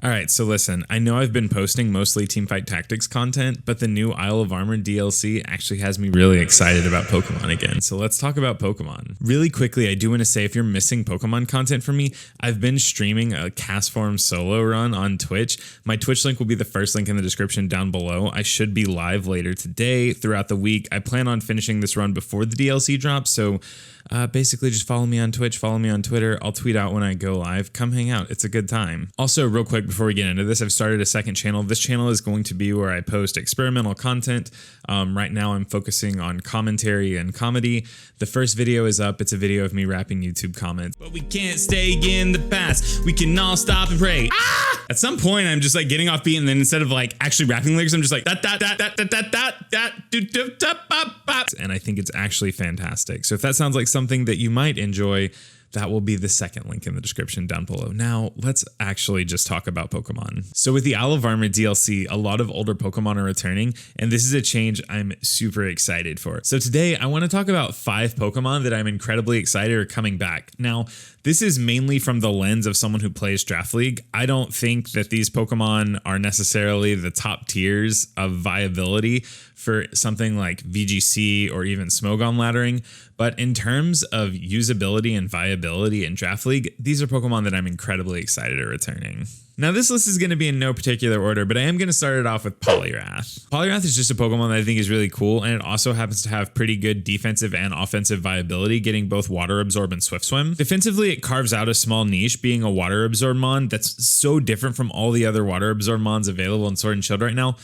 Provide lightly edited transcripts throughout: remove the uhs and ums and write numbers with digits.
All right, so listen, I know I've been posting mostly Teamfight Tactics content, but the new Isle of Armor DLC actually has me really excited about Pokemon again. So let's talk about Pokemon. Really quickly, I do want to say if you're missing Pokemon content from me, I've been streaming a Castform solo run on Twitch. My Twitch link will be the first link in the description down below. I should be live later today, throughout the week. I plan on finishing this run before the DLC drops, so basically just follow me on Twitch, follow me on Twitter. I'll tweet out when I go live. Come hang out. It's a good time. Also, real quick before we get into this, I've started a second channel. This channel is going to be where I post experimental content. Right now I'm focusing on commentary and comedy. The first video is up. It's a video of me rapping YouTube comments. But we can't stay in the past. We can all stop and pray. Ah! At some point, I'm just like getting off beat, and then instead of like actually rapping lyrics, I'm just like and I think it's actually fantastic. So if that sounds like something that you might enjoy, that will be the second link in the description down below. Now, let's actually just talk about Pokemon. So with the Isle of Armor DLC, a lot of older Pokemon are returning, and this is a change I'm super excited for. So today, I want to talk about 5 Pokemon that I'm incredibly excited are coming back. Now, this is mainly from the lens of someone who plays Draft League. I don't think that these Pokemon are necessarily the top tiers of viability for something like VGC or even Smogon laddering, but in terms of usability and viability in Draft League, these are Pokemon that I'm incredibly excited are returning. Now, this list is going to be in no particular order, but I am going to start it off with Poliwrath. Poliwrath is just a Pokemon that I think is really cool, and it also happens to have pretty good defensive and offensive viability, getting both Water Absorb and Swift Swim. Defensively, it carves out a small niche, being a Water Absorb mon that's so different from all the other Water Absorb mons available in Sword and Shield right now,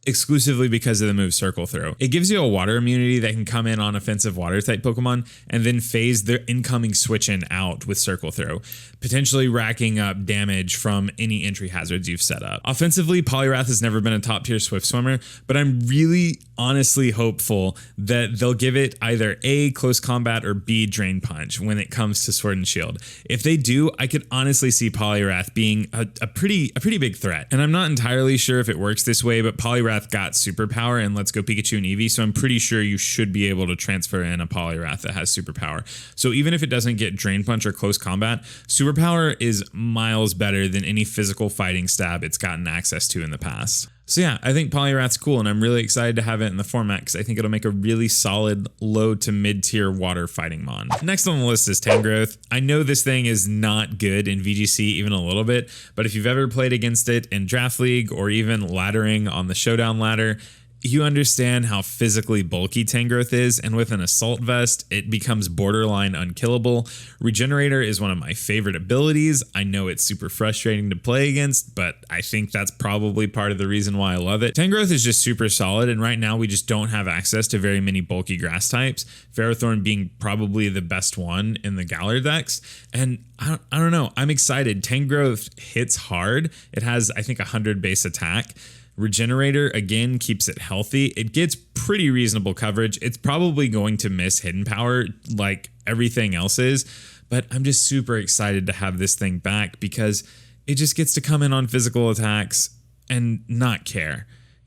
exclusively because of the move Circle Throw. It gives you a water immunity that can come in on offensive water type Pokemon and then phase their incoming switch in out with Circle Throw, potentially racking up damage from any entry hazards you've set up. Offensively, Poliwrath has never been a top tier Swift Swimmer, but I'm really honestly hopeful that they'll give it either A, Close Combat, or B, Drain Punch when it comes to Sword and Shield. If they do, I could honestly see Poliwrath being a pretty big threat. And I'm not entirely sure if it works this way, but Poliwrath got superpower in Let's Go Pikachu and Eevee, so I'm pretty sure you should be able to transfer in a Poliwrath that has superpower. So even if it doesn't get Drain Punch or Close Combat, superpower is miles better than any physical fighting stab it's gotten access to in the past. So yeah, I think Poliwrath's cool, and I'm really excited to have it in the format because I think it'll make a really solid low to mid tier water fighting mon. Next on the list is Tangrowth. I know this thing is not good in VGC even a little bit, but if you've ever played against it in Draft League or even laddering on the Showdown ladder, you understand how physically bulky Tangrowth is, and with an Assault Vest, it becomes borderline unkillable. Regenerator is one of my favorite abilities. I know it's super frustrating to play against, but I think that's probably part of the reason why I love it. Tangrowth is just super solid, and right now we just don't have access to very many bulky grass types, Ferrothorn being probably the best one in the Galar decks, and I don't know, I'm excited. Tangrowth hits hard. It has, I think, 100 base attack. Regenerator, again, keeps it healthy. It gets pretty reasonable coverage. It's probably going to miss Hidden Power like everything else is, but I'm just super excited to have this thing back because it just gets to come in on physical attacks and not care.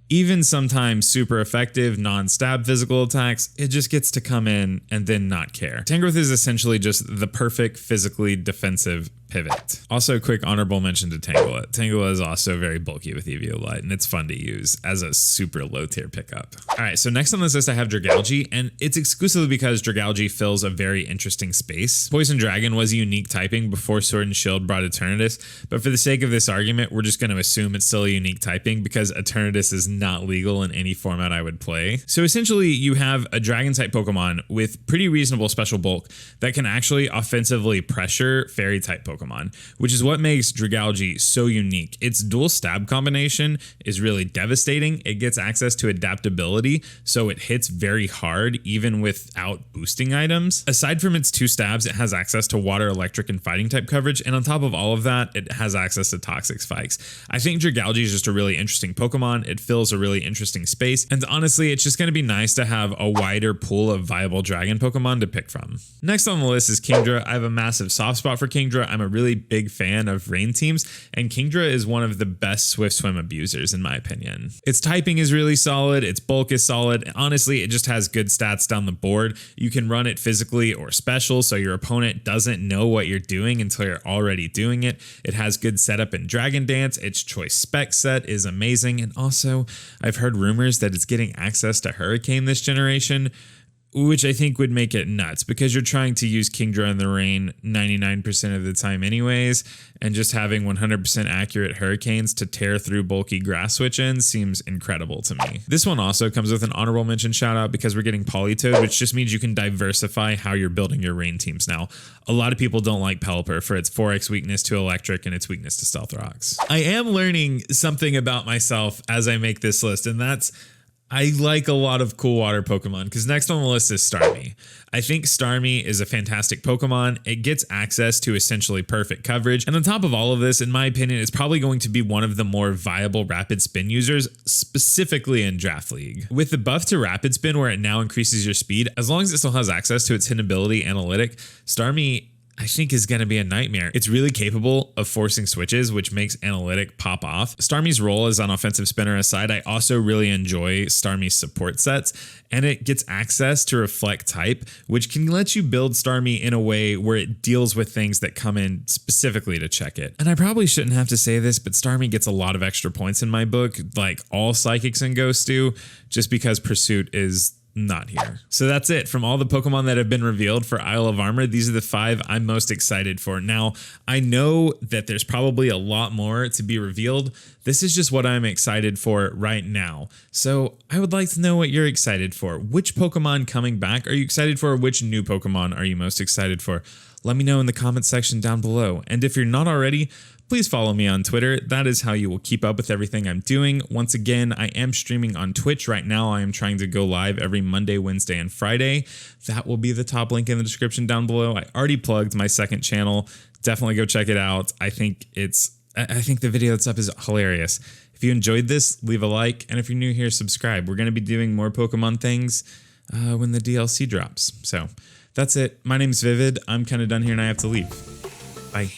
Even sometimes super effective non-stab physical attacks, it just gets to come in and then not care. Tangrowth is essentially just the perfect physically defensive pivot. Also, a quick honorable mention to Tangela. Tangela is also very bulky with Eviolite, and it's fun to use as a super low tier pickup. All right, so next on this list I have Dragalge, and it's exclusively because Dragalge fills a very interesting space. Poison Dragon was a unique typing before Sword and Shield brought Eternatus, but for the sake of this argument, we're just going to assume it's still a unique typing because Eternatus is not legal in any format I would play. So essentially, you have a Dragon type Pokemon with pretty reasonable special bulk that can actually offensively pressure Fairy type Pokemon, which is what makes Dragalge so unique. Its dual stab combination is really devastating. It gets access to adaptability, so it hits very hard even without boosting items. Aside from its 2 stabs, it has access to water, electric, and fighting type coverage, and on top of all of that, it has access to toxic spikes. I think Dragalge is just a really interesting Pokemon. It fills a really interesting space, and honestly, it's just going to be nice to have a wider pool of viable dragon Pokemon to pick from. Next on the list is Kingdra. I have a massive soft spot for Kingdra. I'm a really big fan of rain teams, and Kingdra is one of the best Swift Swim abusers in my opinion. Its typing is really solid, its bulk is solid, honestly it just has good stats down the board. You can run it physically or special, so your opponent doesn't know what you're doing until you're already doing it. It has good setup in Dragon Dance, its choice spec set is amazing, and also I've heard rumors that it's getting access to Hurricane this generation, which I think would make it nuts because you're trying to use Kingdra in the rain 99% of the time anyways, and just having 100% accurate Hurricanes to tear through bulky grass switch-ins seems incredible to me. This one also comes with an honorable mention shout out because we're getting Politoed, which just means you can diversify how you're building your rain teams now. A lot of people don't like Pelipper for its 4x weakness to electric and its weakness to stealth rocks. I am learning something about myself as I make this list, and that's I like a lot of cool water Pokemon, because next on the list is Starmie. I think Starmie is a fantastic Pokemon. It gets access to essentially perfect coverage. And on top of all of this, in my opinion, it's probably going to be one of the more viable Rapid Spin users, specifically in Draft League. With the buff to Rapid Spin, where it now increases your speed, as long as it still has access to its hidden ability Analytic, Starmie I think is going to be a nightmare. It's really capable of forcing switches, which makes Analytic pop off. Starmie's role as an offensive spinner aside, I also really enjoy Starmie's support sets, and it gets access to Reflect type, which can let you build Starmie in a way where it deals with things that come in specifically to check it. And I probably shouldn't have to say this, but Starmie gets a lot of extra points in my book, like all Psychics and Ghosts do, just because Pursuit is not here. So that's it. From all the Pokemon that have been revealed for Isle of Armor, these are the 5 I'm most excited for. Now, I know that there's probably a lot more to be revealed. This is just what I'm excited for right now. So I would like to know what you're excited for. Which Pokemon coming back are you excited for? Which new Pokemon are you most excited for? Let me know in the comment section down below. And if you're not already, please follow me on Twitter. That is how you will keep up with everything I'm doing. Once again, I am streaming on Twitch right now. I am trying to go live every Monday, Wednesday, and Friday. That will be the top link in the description down below. I already plugged my second channel. Definitely go check it out. I think the video that's up is hilarious. If you enjoyed this, leave a like. And if you're new here, subscribe. We're going to be doing more Pokemon things when the DLC drops. So that's it. My name's Vivid. I'm kind of done here and I have to leave. Bye.